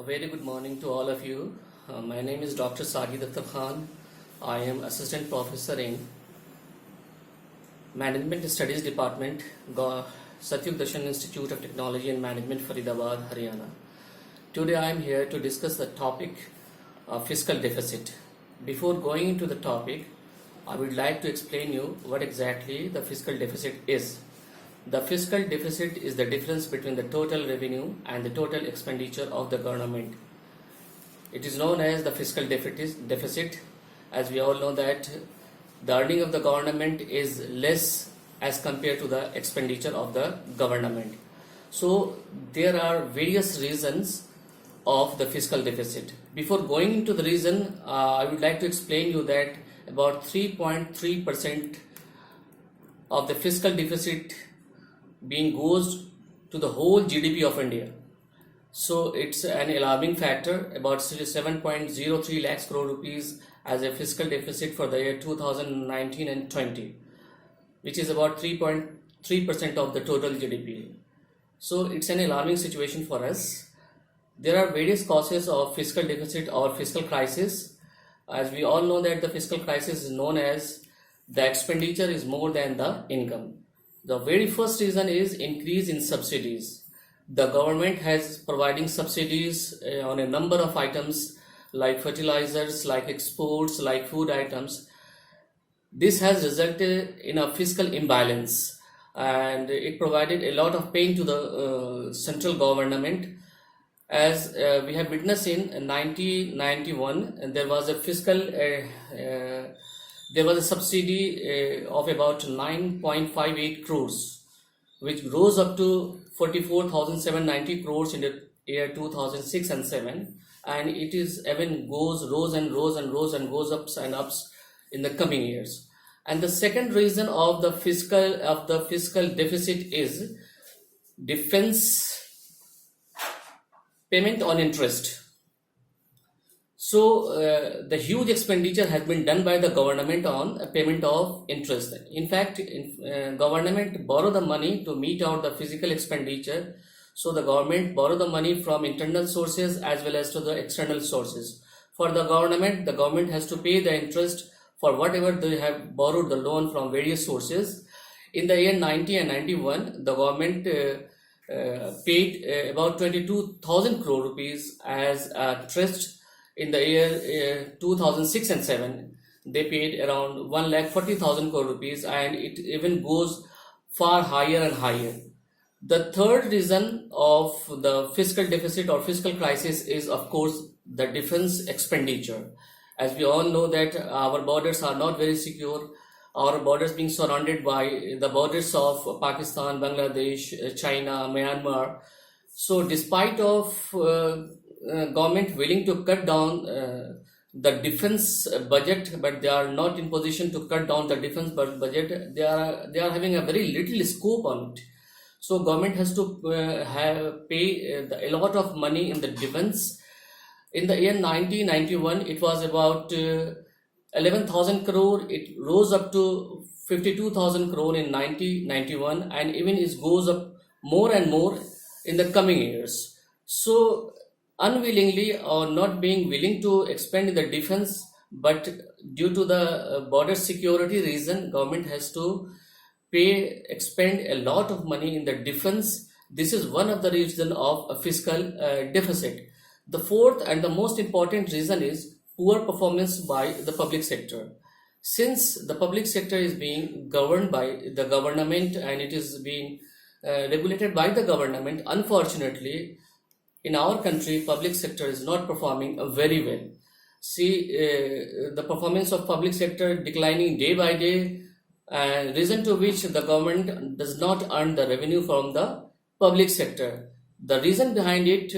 A very good morning to all of you. My name is Dr. Sajid Akhtar Khan. I am Assistant Professor in Management Studies Department, Satyug Darshan Institute of Technology and Management, Faridabad, Haryana. Today I am here to discuss the topic of fiscal deficit. Before going into the topic, I would like to explain you what exactly the fiscal deficit is. The fiscal deficit is the difference between the total revenue and the total expenditure of the government. It is known as the fiscal deficit, as we all know that the earning of the government is less as compared to the expenditure of the government. So there are various reasons of the fiscal deficit. Before going into the reason, I would like to explain you that about 3.3% of the fiscal deficit being goes to the whole GDP of India. So it's an alarming factor, about 7.03 lakhs crore rupees as a fiscal deficit for the year 2019 and 20, which is about 3.3% of the total GDP. So it's an alarming situation for us. There are various causes of fiscal deficit or fiscal crisis. As we all know that the fiscal crisis is known as the expenditure is more than the income. The very first reason is increase in subsidies. The government has providing subsidies on a number of items like fertilizers, like exports, like food items. This has resulted in a fiscal imbalance and it provided a lot of pain to the central government. As we have witnessed in 1991, there was a fiscal there was a subsidy of about 9.58 crores, which rose up to 44,790 crores in the year 2006 and 7, and it is even rose and goes ups and ups in the coming years. And the second reason of the fiscal deficit is defense payment on interest. So the huge expenditure has been done by the government on payment of interest. In fact, government borrow the money to meet out the physical expenditure. So the government borrow the money from internal sources as well as to the external sources. For the government has to pay the interest for whatever they have borrowed the loan from various sources. In the year 90 and 91, the government paid about 22,000 crore rupees as interest. In the year 2006 and 7, they paid around 1,40,000 crore rupees, and it even goes far higher and higher. The third reason of the fiscal deficit or fiscal crisis is, of course, the defense expenditure. As we all know that our borders are not very secure. Our borders being surrounded by the borders of Pakistan, Bangladesh, China, Myanmar. So despite of government willing to cut down the defense budget, but they are not in position to cut down the defense budget. They are having a very little scope on it. So government has to pay a lot of money in the defense. In the year 1991, it was about 11,000 crore. It rose up to 52,000 crore in 1991, and even it goes up more and more in the coming years. So unwillingly or not being willing to expand in the defense, but due to the border security reason, government has to expend a lot of money in the defense. This is one of the reasons of a fiscal deficit. The fourth and the most important reason is poor performance by the public sector. Since the public sector is being governed by the government and it is being regulated by the government, unfortunately, in our country, public sector is not performing very well. See, the performance of public sector declining day by day, reason to which the government does not earn the revenue from the public sector. The reason behind it,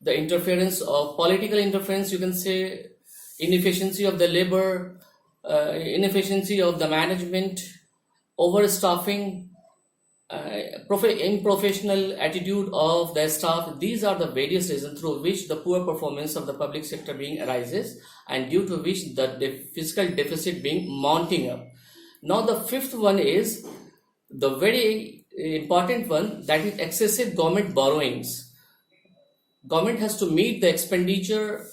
the interference of political interference, you can say, inefficiency of the labor, inefficiency of the management, overstaffing, unprofessional attitude of the staff. These are the various reasons through which the poor performance of the public sector being arises, and due to which the fiscal deficit being mounting up. Now the fifth one is the very important one, that is excessive government borrowings. government has to meet the expenditure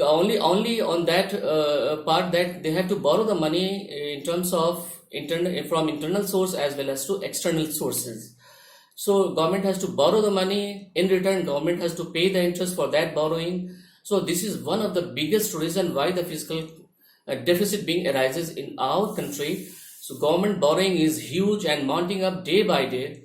only on that part, that they have to borrow the money in terms of from internal source as well as to external sources. So government has to borrow the money. In return, government has to pay the interest for that borrowing. So this is one of the biggest reason why the fiscal deficit being arises in our country. So government borrowing is huge and mounting up day by day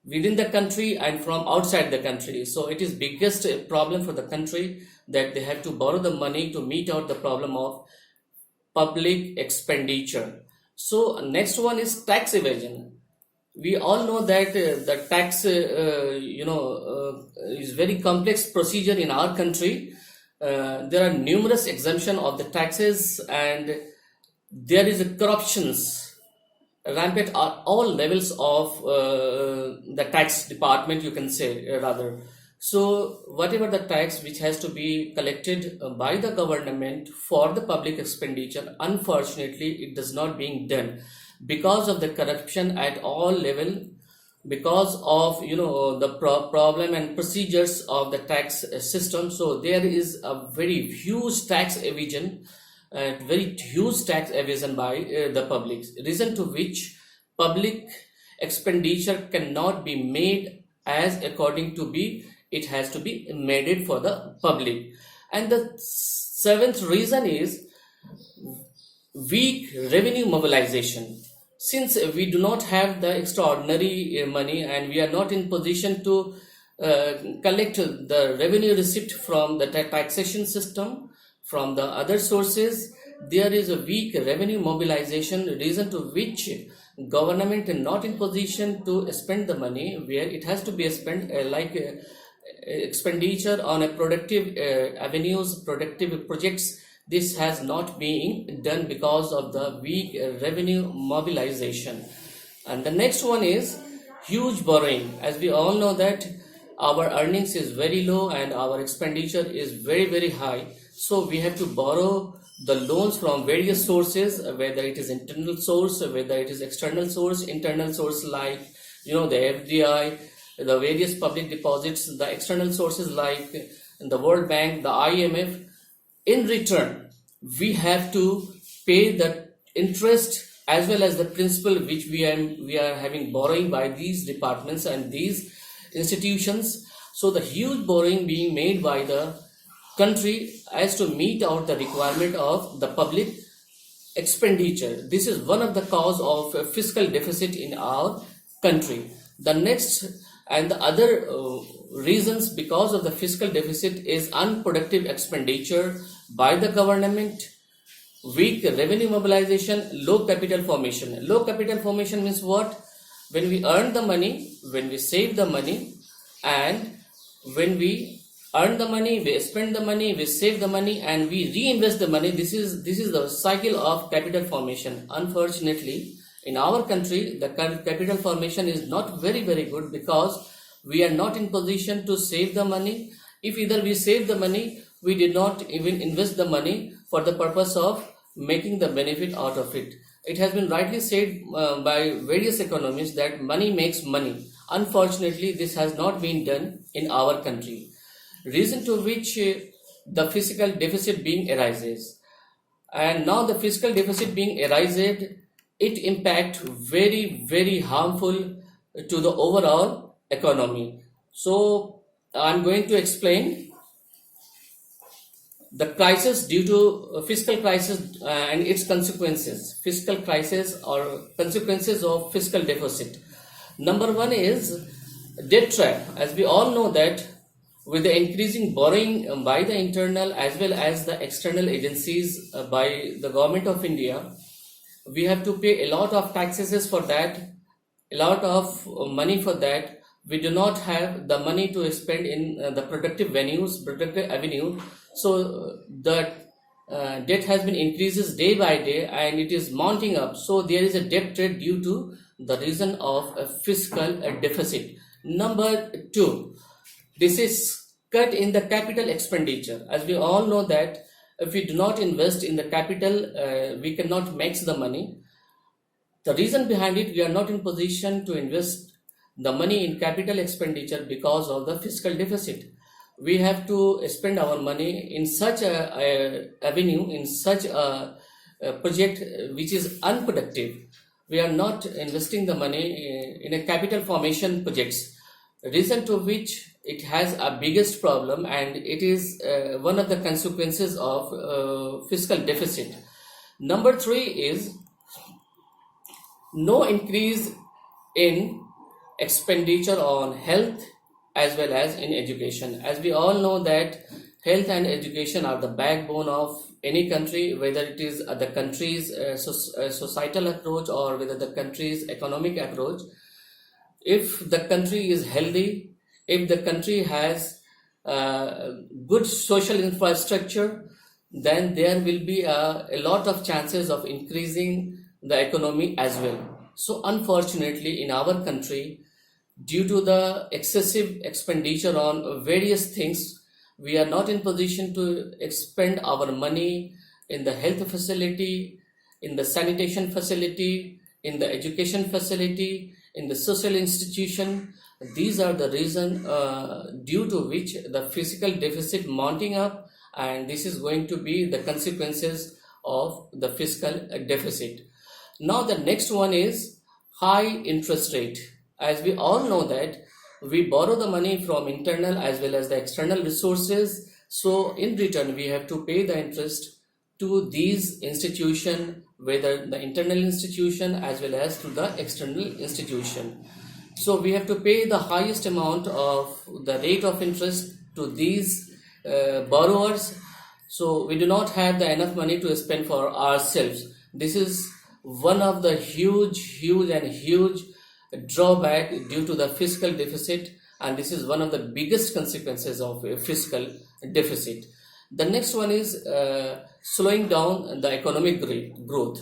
within the country and from outside the country. So it is biggest problem for the country, that they have to borrow the money to meet out the problem of public expenditure. So next one is tax evasion. We all know that the tax is very complex procedure in our country. There are numerous exemption of the taxes, and there is a corruptions rampant at all levels of the tax department, you can say, rather. So whatever the tax which has to be collected by the government for the public expenditure, unfortunately it does not being done because of the corruption at all level, because of the problem and procedures of the tax system. So there is a very huge tax evasion, very huge tax evasion by the public, reason to which public expenditure cannot be made as according to be, it has to be made it for the public. And the seventh reason is weak revenue mobilization. Since we do not have the extraordinary money and we are not in position to collect the revenue receipt from the taxation system, from the other sources, there is a weak revenue mobilization, reason to which government is not in position to spend the money where it has to be spent, expenditure on a productive avenues, productive projects. This has not been done because of the weak revenue mobilization. And the next one is huge borrowing. As we all know that our earnings is very low and our expenditure is very, very high. So we have to borrow the loans from various sources, whether it is internal source, whether it is external source. Internal source like the FDI, the various public deposits, the external sources like the World Bank, the IMF. In return, we have to pay the interest as well as the principal which we are having borrowing by these departments and these institutions. So the huge borrowing being made by the country as to meet out the requirement of the public expenditure. This is one of the cause of fiscal deficit in our country. The next and the other reasons because of the fiscal deficit is unproductive expenditure by the government, weak revenue mobilization, low capital formation. Low capital formation means what? When we earn the money, when we save the money, and when we earn the money, we spend the money, we save the money, and we reinvest the money. This is the cycle of capital formation. Unfortunately, in our country, the capital formation is not very, very good because we are not in position to save the money. If either we save the money, we did not even invest the money for the purpose of making the benefit out of it. It has been rightly said by various economists that money makes money. Unfortunately, this has not been done in our country, reason to which the fiscal deficit being arises. And now the fiscal deficit being arises, it impact very, very harmful to the overall economy. So I'm going to explain the crisis due to fiscal crisis and its consequences. Fiscal crisis or consequences of fiscal deficit. Number one is debt trap. As we all know that with the increasing borrowing by the internal as well as the external agencies by the government of India, we have to pay a lot of taxes for that, a lot of money for that. We do not have the money to spend in the productive venues, productive avenue. So the debt has been increases day by day and it is mounting up. So there is a debt trap due to the reason of a fiscal deficit. Number two, this is cut in the capital expenditure. As we all know that if we do not invest in the capital, we cannot make the money. The reason behind it, we are not in position to invest the money in capital expenditure because of the fiscal deficit. We have to spend our money in such a avenue, in such a project which is unproductive. We are not investing the money in a capital formation projects, reason to which it has a biggest problem, and it is one of the consequences of fiscal deficit. Number three is no increase in expenditure on health as well as in education. As we all know that health and education are the backbone of any country, whether it is the country's societal approach or whether the country's economic approach. If the country is healthy, if the country has good social infrastructure, then there will be a lot of chances of increasing the economy as well. So unfortunately in our country, due to the excessive expenditure on various things, we are not in position to expend our money in the health facility, in the sanitation facility, in the education facility, in the social institution. These are the reason due to which the fiscal deficit mounting up, and this is going to be the consequences of the fiscal deficit. Now the next one is high interest rate. As we all know that we borrow the money from internal as well as the external resources, so in return we have to pay the interest to these institutions, whether the internal institution as well as to the external institution. So we have to pay the highest amount of the rate of interest to these borrowers. So we do not have the enough money to spend for ourselves. This is one of the huge drawback due to the fiscal deficit, and this is one of the biggest consequences of a fiscal deficit. The next one is slowing down the economic growth.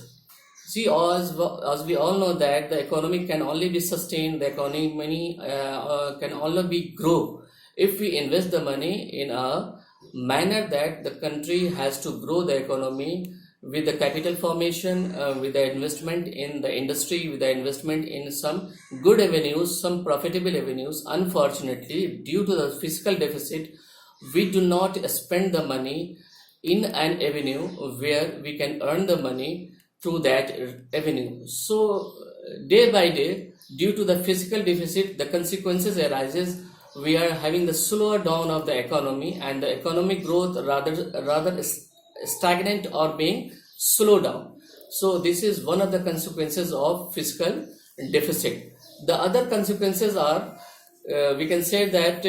See, as we all know that the economy can only be sustained, the economy can only be grow if we invest the money in a manner that the country has to grow the economy with the capital formation, with the investment in the industry, with the investment in some good avenues, some profitable avenues. Unfortunately, due to the fiscal deficit, we do not spend the money in an avenue where we can earn the money through that avenue. So day by day, due to the fiscal deficit, the consequences arises. We are having the slower down of the economy, and the economic growth rather stagnant or being slowed down. So this is one of the consequences of fiscal deficit. The other consequences are, we can say that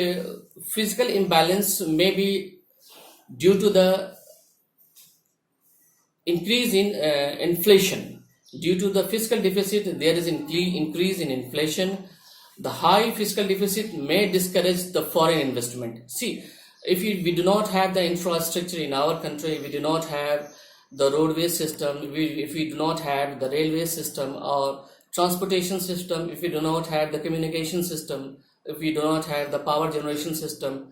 fiscal imbalance may be due to the increase in inflation. Due to the fiscal deficit, there is increase in inflation. The high fiscal deficit may discourage the foreign investment. See, if we do not have the infrastructure in our country, we do not have the roadway system, if we do not have the railway system or transportation system, if we do not have the communication system, if we do not have the power generation system,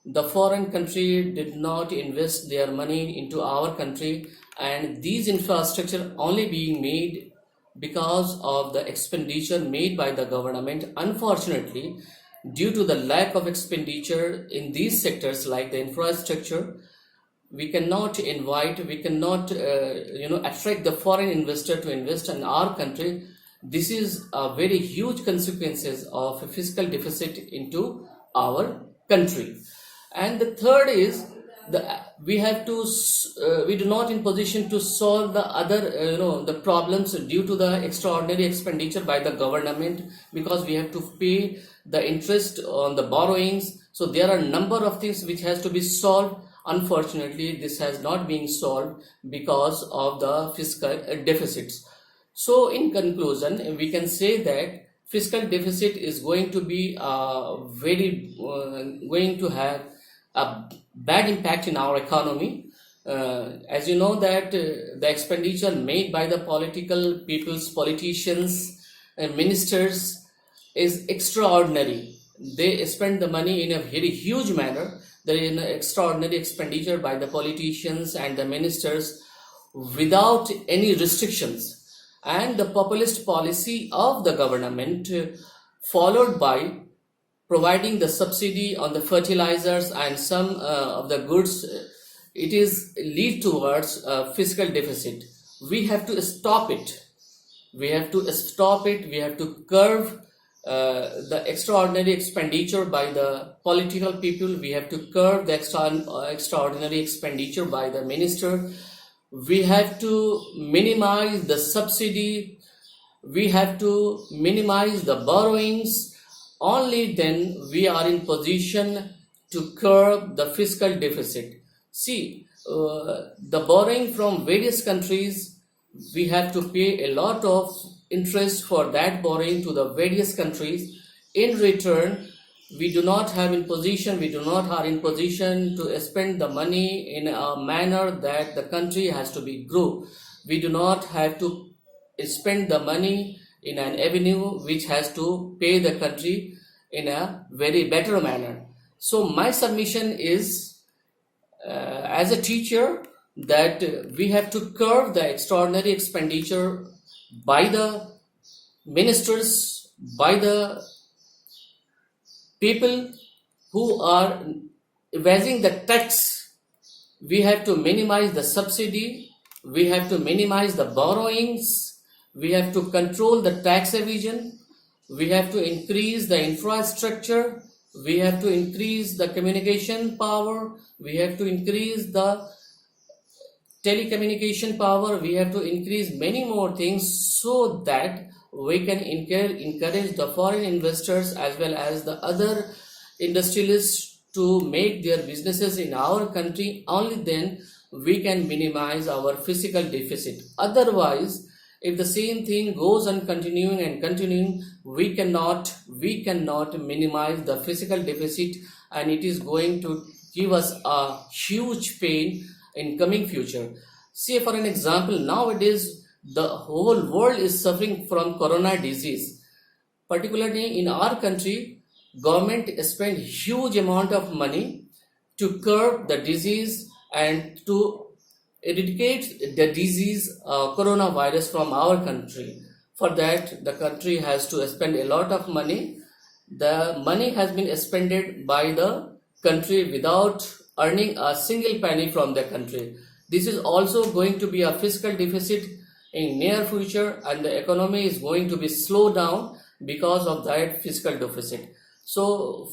the foreign country did not invest their money into our country, and these infrastructure only being made because of the expenditure made by the government. Unfortunately, due to the lack of expenditure in these sectors like the infrastructure, we cannot attract the foreign investor to invest in our country. This is a very huge consequences of a fiscal deficit into our country. And the third is we do not in position to solve the other the problems due to the extraordinary expenditure by the government, because we have to pay the interest on the borrowings. So there are a number of things which has to be solved. Unfortunately, this has not been solved because of the fiscal deficits. So in conclusion, we can say that fiscal deficit is going to be going to have a bad impact in our economy. As you know that the expenditure made by the politicians and ministers is extraordinary. They spend the money in a very huge manner. There is an extraordinary expenditure by the politicians and the ministers without any restrictions. And the populist policy of the government followed by providing the subsidy on the fertilizers and some of the goods. It is lead towards fiscal deficit. We have to stop it. We have to stop it. We have to curb the extraordinary expenditure by the political people. We have to curb the extraordinary expenditure by the minister. We have to minimize the subsidy. We have to minimize the borrowings. Only then we are in position to curb the fiscal deficit. See, the borrowing from various countries, we have to pay a lot of interest for that borrowing to the various countries. In return, we do not are in position to spend the money in a manner that the country has to be grow. We do not have to spend the money in an avenue which has to pay the country in a very better manner. So my submission is, as a teacher, that we have to curb the extraordinary expenditure by the ministers, by the people who are evading the tax. We have to minimize the subsidy. We have to minimize the borrowings. We have to control the tax evasion. We have to increase the infrastructure. We have to increase the communication power. We have to increase the telecommunication power. We have to increase many more things so that we can encourage the foreign investors as well as the other industrialists to make their businesses in our country. Only then we can minimize our fiscal deficit. Otherwise, if the same thing goes on continuing, we cannot minimize the fiscal deficit, and it is going to give us a huge pain in coming future. Say for an example, nowadays the whole world is suffering from corona disease. Particularly in our country, government spend huge amount of money to curb the disease and to eradicate the disease coronavirus from our country. For that, the country has to spend a lot of money. The money has been expended by the country without earning a single penny from the country. This is also going to be a fiscal deficit in near future, and the economy is going to be slowed down because of that fiscal deficit. So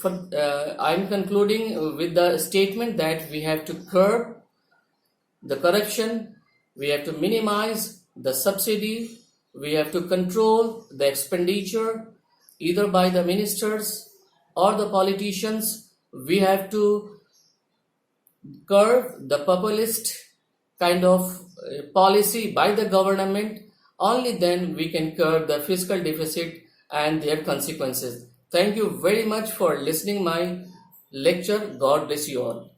I'm concluding with the statement that we have to curb the corruption, we have to minimize the subsidy, we have to control the expenditure either by the ministers or the politicians. We have to curb the populist kind of policy by the government. Only then we can curb the fiscal deficit and their consequences. Thank you very much for listening my lecture. God bless you all.